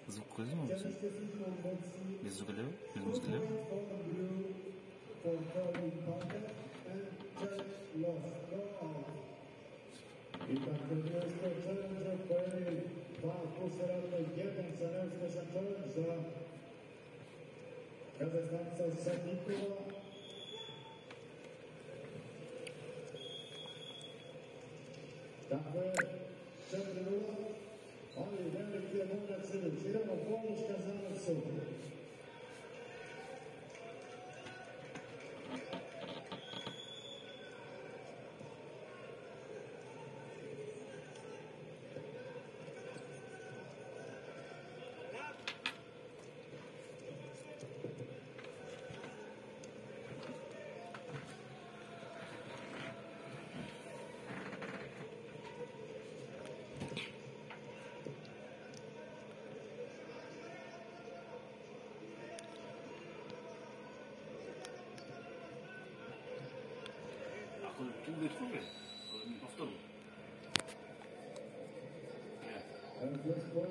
Звук koyuyor musun? Без звука лево? Без музыки лево?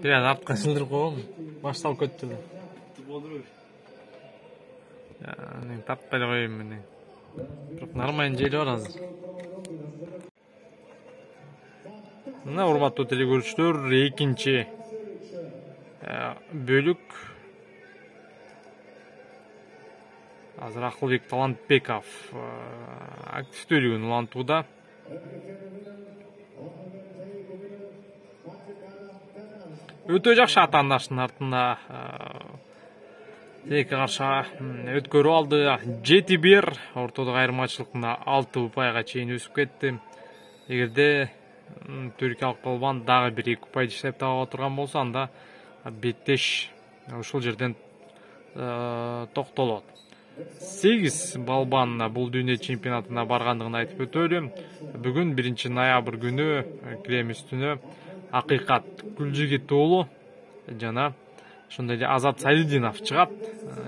Biraz артқа сылдырып қойғанмын. Башталып кетті. Мен таппай қойайын міне. Бірақ нормально желі бар азыр. Мына урматтуу телекөрүүчүлөр, экинчи бөлүк. Азыр Акылбек Талантбеков активдүүлүгүн улантууда. Өтө жакшы атаандаштын артында Телекке каршы өткөрүп алды. 7-1 ортодогу айырмачылыкта 6 упайга чейин өсүп кетти. Эгерде түркиялык балбан дагы 1-2 упай иштеп таба отурган болсо, анда беттеш ушул жерден токтолот. 8 балбан бул дүйнө чемпионатына баргандыгын айтып өтөлү. Бүгүн 1 ноябрь күнү Крем үстүнө Акыйкат Гүлжигит уулу жана ошондой эле Азат Сайдинов чыгат.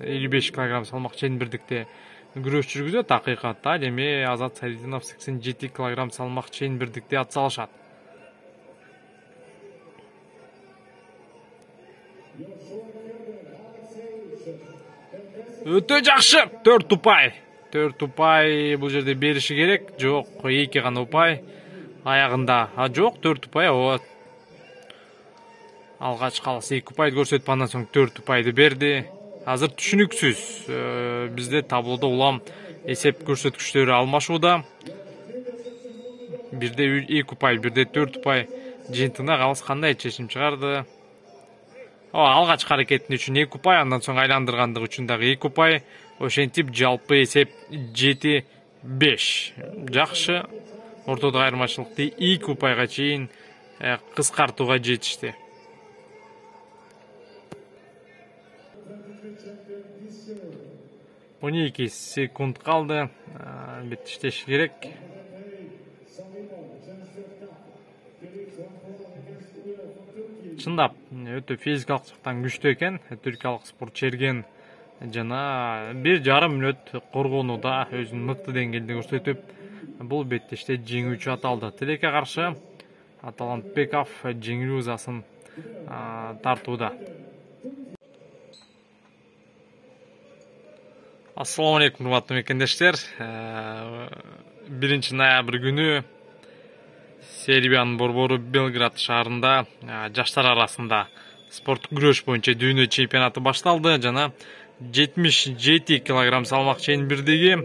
55 кг салмак чейин бирдикте күрөш жүргүзөт Акыйкат. Ал эми Азат Сайдинов 87 кг салмак чейин бирдикте ат салышат. Өтө жакшы 4 упай. 4 упай бул жерде бериши керек. Жок, 2 гана упай аягында. Жок, 4 упай. Алгач калыс 2 упайды көрсөтүп, андан соң 4 упайды берди. Азыр түшүнүксүз. Бизде таблодо улам эсеп көрсөткүчтөрү алмашууда. Бирде 2 упай, бирде 4 упай. Жыйынтыгында калыс кандай чечим чыгарды? Алгачкы аракетин үчүн 2 упай, андан соң айландыргандыгы үчүн дагы 2 упай. Ошентип жалпы эсеп 7-5. Жакшы. Ортодогу айырмачылыкты 2 упайга чейин кыскартууга жетишти. 12 секунд калды. Беттиштеш керек. Чындап, өтө физикалык жактан күчтүү экен. Түркиялык спортчу Эрген жана 1,5 мүнөт коргонууда өзүнүн мыкты деңгээлде көрсөтүп, бул беттеште жеңүүчү аталды. Телекке каршы Талантбеков жеңүү ызасын тартууда. Ассаламу алейкум, урматтуу мекендештер. 1 ноябрь күнү Сербиянын борбору Белград шаарында жаштар арасында спорттук күрөш боюнча дүйнө чемпионаты башталды. Жана 77 кг салмак чейин бирдиги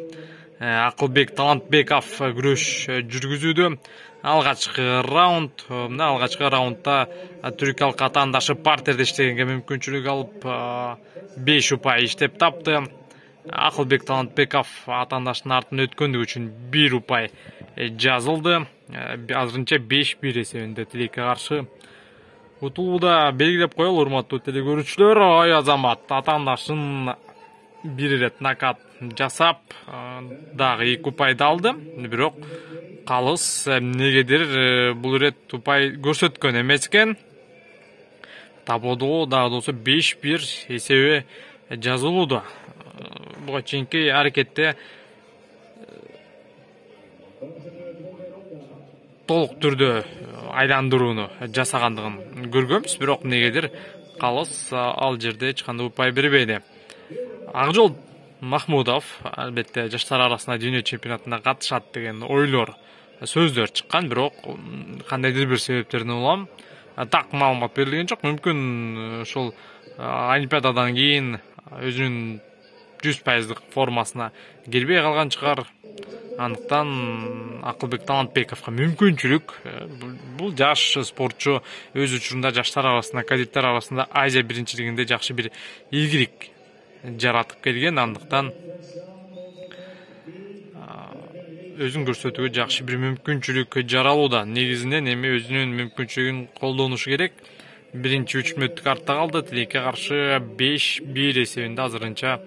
Акылбек Талантбеков күрөш жүргүзүүдө. Алгачкы раунд, мына алгачкы раундда түркиялык атаандашы партерде иштегенге мүмкүнчүлүк алып 5 упай иштеп тапты. Акылбек Талантбеков атаандаштын артын өткөндүгү үчүн 1 упай жазылды. Азырынча 5-1 эсебинде Телекке каршы утулууда белгилеп коелу, урматтуу телекөрүүчүлөр. Ой Азамат атаандашын бир ирет накат жасап дагы 2 упайды алды. Бирок калыс эмнегедир бул ирет упай көрсөткөн эмес экен. Таблодо дагы болсо 5-1 эсеби жазылууда. Буга чейинки аракетте толук түрдө айландырууну жасагандыгын көргөнбүз, бирок эмнегедир калыс ал жерде эч кандай упай бербейди. Акжол Махмудов албетте жаштар арасында дүйнө чемпионатына катышат деген ойлор, сөздөр чыккан, бирок кандайдыр бир себептерден улам так маалымат берилген жок. Мүмкүн ошол Олимпиададан кийин өзүнүн 100% формасына келбей калган чыгар. Андыктан Акылбек Талантбековго мүмкүнчүлүк, бул жаш спортчу өз учурунда жаштар арасында, кадеттер арасында Азия биринчилигинде жакшы бир ийгилик жаратып келген. Андыктан өзүн көрсөтүүгө жакшы бир мүмкүнчүлүк жаралууда. Негизинен эми өзүнүн мүмкүнчүлүгүн колдонушу керек. Биринчи 3 мүнөттүк артта калды. Тилекке каршы 5-1 эсебинде азырынча